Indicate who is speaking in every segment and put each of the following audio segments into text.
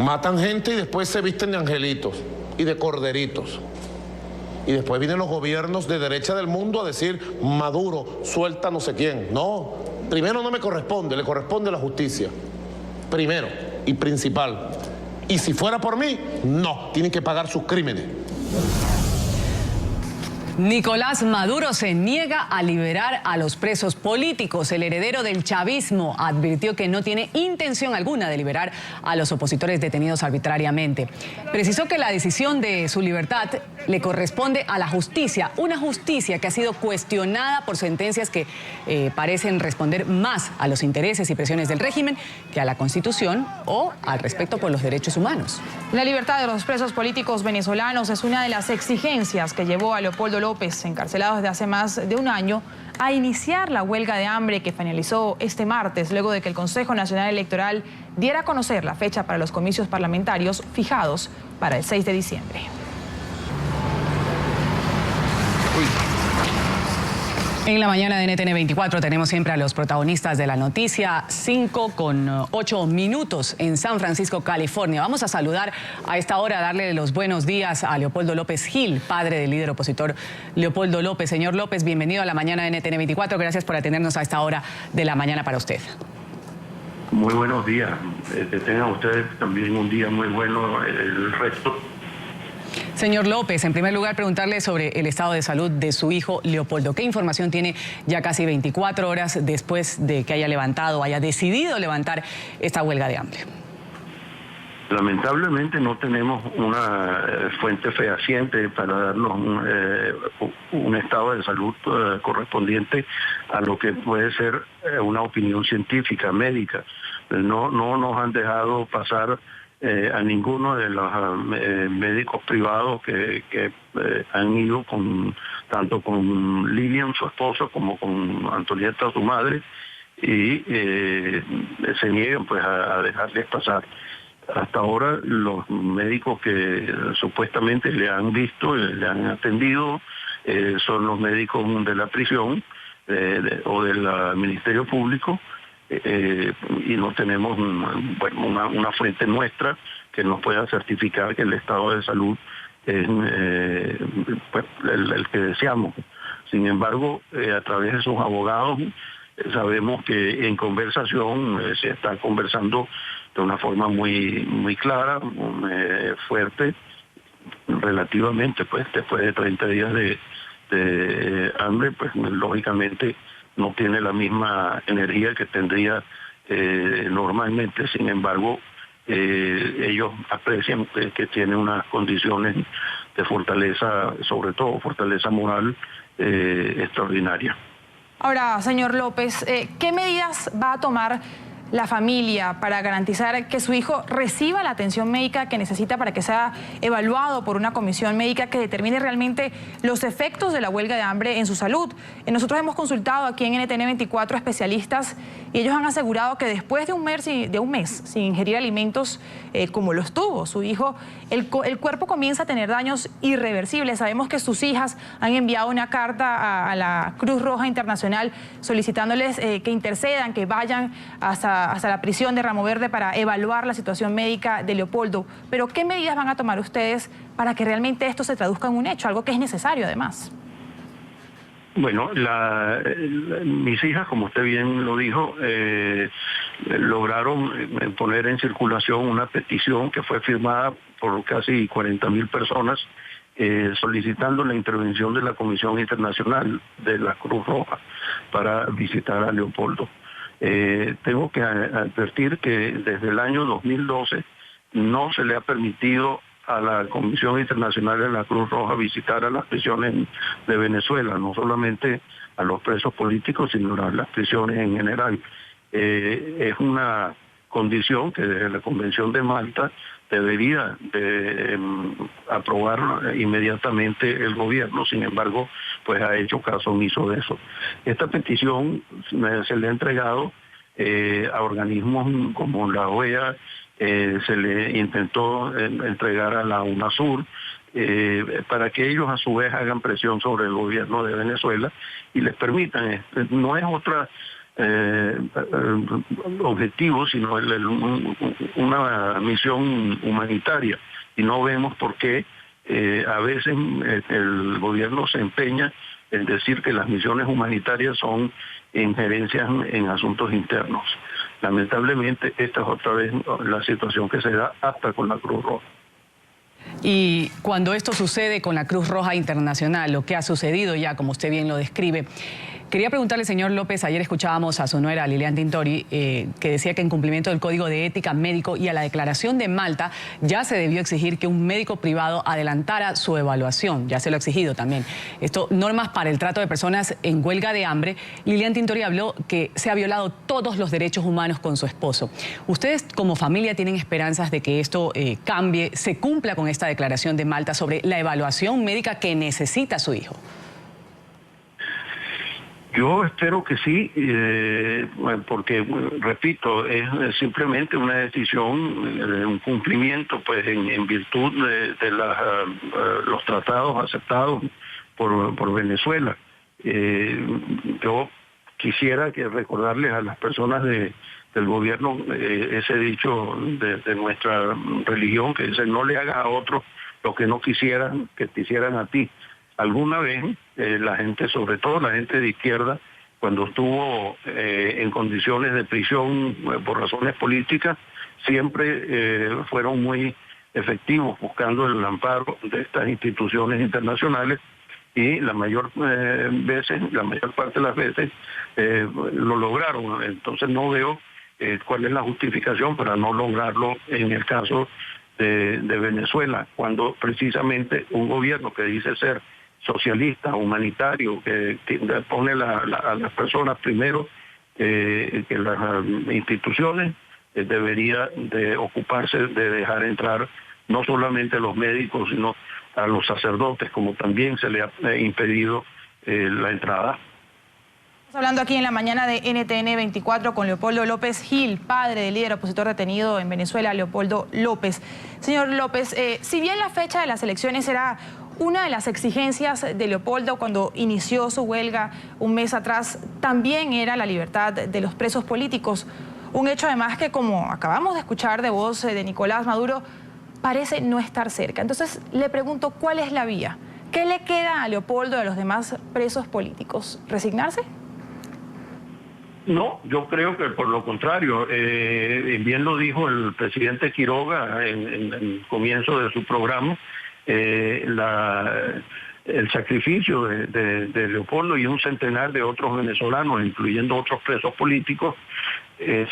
Speaker 1: Matan gente y después se visten de angelitos y de corderitos. Y después vienen los gobiernos de derecha del mundo a decir, Maduro, suelta no sé quién. No, primero no me corresponde, le corresponde a la justicia. Primero y principal. Y si fuera por mí, no, tienen que pagar sus crímenes.
Speaker 2: Nicolás Maduro se niega a liberar a los presos políticos. El heredero del chavismo advirtió que no tiene intención alguna de liberar a los opositores detenidos arbitrariamente. Precisó que la decisión de su libertad le corresponde a la justicia, una justicia que ha sido cuestionada por sentencias que parecen responder más a los intereses y presiones del régimen que a la Constitución o al respeto por los derechos humanos.
Speaker 3: La libertad de los presos políticos venezolanos es una de las exigencias que llevó a Leopoldo López, encarcelado desde hace más de un año, a iniciar la huelga de hambre que finalizó este martes, luego de que el Consejo Nacional Electoral diera a conocer la fecha para los comicios parlamentarios fijados para el 6 de diciembre.
Speaker 2: En la mañana de NTN 24 tenemos siempre a los protagonistas de la noticia, 5:08 en San Francisco, California. Vamos a saludar a esta hora, darle los buenos días a Leopoldo López Gil, padre del líder opositor Leopoldo López. Señor López, bienvenido a la mañana de NTN 24. Gracias por atendernos a esta hora de la mañana para usted.
Speaker 4: Muy buenos días. Que tengan ustedes también un día muy bueno el resto.
Speaker 2: Señor López, en primer lugar, preguntarle sobre el estado de salud de su hijo Leopoldo. ¿Qué información tiene ya casi 24 horas después de que haya decidido levantar esta huelga de hambre?
Speaker 4: Lamentablemente no tenemos una fuente fehaciente para darnos un estado de salud correspondiente a lo que puede ser una opinión científica, médica. No nos han dejado pasar a ninguno de los médicos privados que han ido tanto con Lilian, su esposo, como con Antonieta, su madre, y se niegan pues a dejarles pasar. Hasta ahora los médicos que supuestamente le han visto, le han atendido, son los médicos de la prisión o del Ministerio Público, y no tenemos una fuente nuestra que nos pueda certificar que el estado de salud es el que deseamos. Sin embargo, a través de sus abogados sabemos que en conversación se está conversando de una forma muy clara, fuerte, relativamente, pues después de 30 días de hambre, pues lógicamente no tiene la misma energía que tendría normalmente. Sin embargo, ellos aprecian que tiene unas condiciones de fortaleza, sobre todo fortaleza moral, extraordinaria.
Speaker 3: Ahora, señor López, ¿qué medidas va a tomar la familia para garantizar que su hijo reciba la atención médica que necesita para que sea evaluado por una comisión médica que determine realmente los efectos de la huelga de hambre en su salud? Nosotros hemos consultado aquí en NTN 24 especialistas y ellos han asegurado que después de un mes sin ingerir alimentos como los tuvo su hijo, el cuerpo comienza a tener daños irreversibles. Sabemos que sus hijas han enviado una carta a la Cruz Roja Internacional solicitándoles que intercedan, que vayan hasta la prisión de Ramo Verde para evaluar la situación médica de Leopoldo. Pero ¿qué medidas van a tomar ustedes para que realmente esto se traduzca en un hecho, algo que es necesario además?
Speaker 4: Bueno, mis hijas, como usted bien lo dijo, lograron poner en circulación una petición que fue firmada por casi 40.000 personas solicitando la intervención de la Comisión Internacional de la Cruz Roja para visitar a Leopoldo. Tengo que advertir que desde el año 2012 no se le ha permitido a la Comisión Internacional de la Cruz Roja visitar a las prisiones de Venezuela, no solamente a los presos políticos, sino a las prisiones en general. Es una condición que desde la Convención de Malta debería de aprobar inmediatamente el gobierno. Sin embargo, pues ha hecho caso omiso de eso. Esta petición se le ha entregado a organismos como la OEA, se le intentó entregar a la UNASUR, para que ellos a su vez hagan presión sobre el gobierno de Venezuela y les permitan. No es otra objetivo, sino una misión humanitaria. Y no vemos por qué a veces el gobierno se empeña en decir que las misiones humanitarias son injerencias en asuntos internos. Lamentablemente, esta es otra vez la situación que se da hasta con la Cruz Roja.
Speaker 2: Y cuando esto sucede con la Cruz Roja Internacional, lo que ha sucedido ya, como usted bien lo describe, quería preguntarle, señor López, ayer escuchábamos a su nuera Lilian Tintori, que decía que en cumplimiento del Código de Ética Médico y a la Declaración de Malta, ya se debió exigir que un médico privado adelantara su evaluación, ya se lo ha exigido también. Esto, normas para el trato de personas en huelga de hambre. Lilian Tintori habló que se ha violado todos los derechos humanos con su esposo. ¿Ustedes como familia tienen esperanzas de que esto cambie, se cumpla con esta Declaración de Malta sobre la evaluación médica que necesita su hijo?
Speaker 4: Yo espero que sí, porque, repito, es simplemente una decisión, un cumplimiento, pues, en virtud de los tratados aceptados por Venezuela. Yo quisiera que recordarles a las personas del gobierno ese dicho de nuestra religión que dice: no le hagas a otros lo que no quisieran que te hicieran a ti. Alguna vez la gente, sobre todo la gente de izquierda, cuando estuvo en condiciones de prisión por razones políticas, siempre fueron muy efectivos buscando el amparo de estas instituciones internacionales, y la mayor parte de las veces lo lograron. Entonces no veo cuál es la justificación para no lograrlo en el caso de Venezuela, cuando precisamente un gobierno que dice ser socialista, humanitario, que pone a las personas primero que las instituciones, debería de ocuparse de dejar entrar no solamente a los médicos, sino a los sacerdotes, como también se le ha impedido la entrada.
Speaker 3: Estamos hablando aquí en la mañana de NTN 24 con Leopoldo López Gil, padre del líder opositor detenido en Venezuela, Leopoldo López. Señor López, si bien la fecha de las elecciones era una de las exigencias de Leopoldo cuando inició su huelga un mes atrás, también era la libertad de los presos políticos. Un hecho además que, como acabamos de escuchar de voz de Nicolás Maduro, parece no estar cerca. Entonces le pregunto, ¿cuál es la vía? ¿Qué le queda a Leopoldo y a los demás presos políticos? ¿Resignarse?
Speaker 4: No, yo creo que por lo contrario, bien lo dijo el presidente Quiroga en el comienzo de su programa, el sacrificio de Leopoldo y un centenar de otros venezolanos, incluyendo otros presos políticos,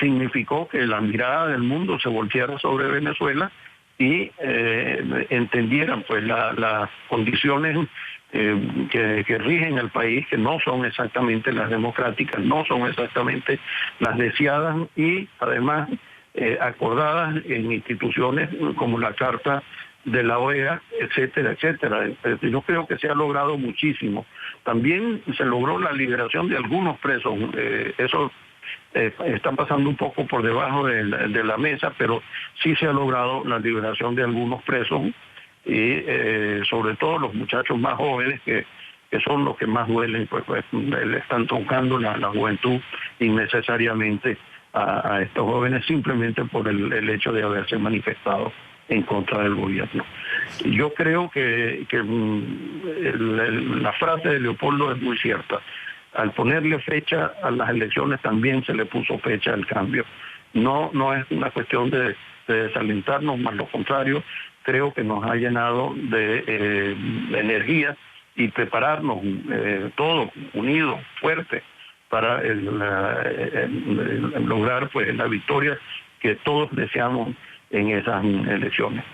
Speaker 4: significó que la mirada del mundo se volteara sobre Venezuela y entendieran pues las condiciones que rigen el país, que no son exactamente las democráticas, no son exactamente las deseadas, y además acordadas en instituciones como la Carta de la OEA, etcétera, etcétera. Yo creo que se ha logrado muchísimo. También se logró la liberación de algunos presos. Eso está pasando un poco por debajo de la mesa, pero sí se ha logrado la liberación de algunos presos, y sobre todo los muchachos más jóvenes que son los que más duelen, pues le están tocando la juventud innecesariamente a estos jóvenes simplemente por el hecho de haberse manifestado en contra del gobierno. Yo creo que la frase de Leopoldo es muy cierta. Al ponerle fecha a las elecciones también se le puso fecha al cambio. No es una cuestión de desalentarnos, más lo contrario, creo que nos ha llenado de energía y prepararnos todos unidos, fuertes, para lograr pues la victoria que todos deseamos en esas elecciones.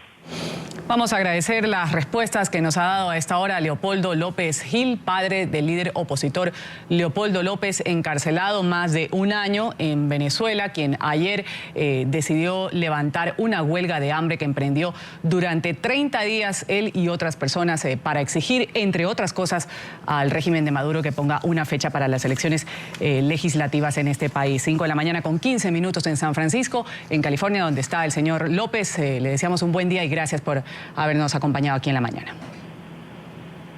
Speaker 2: Vamos a agradecer las respuestas que nos ha dado a esta hora Leopoldo López Gil, padre del líder opositor Leopoldo López, encarcelado más de un año en Venezuela, quien ayer decidió levantar una huelga de hambre que emprendió durante 30 días él y otras personas para exigir, entre otras cosas, al régimen de Maduro que ponga una fecha para las elecciones legislativas en este país. 5 de la mañana con 15 minutos en San Francisco, en California, donde está el señor López. Le deseamos un buen día y gracias por habernos acompañado aquí en la mañana.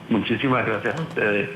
Speaker 4: Muchísimas gracias a ustedes.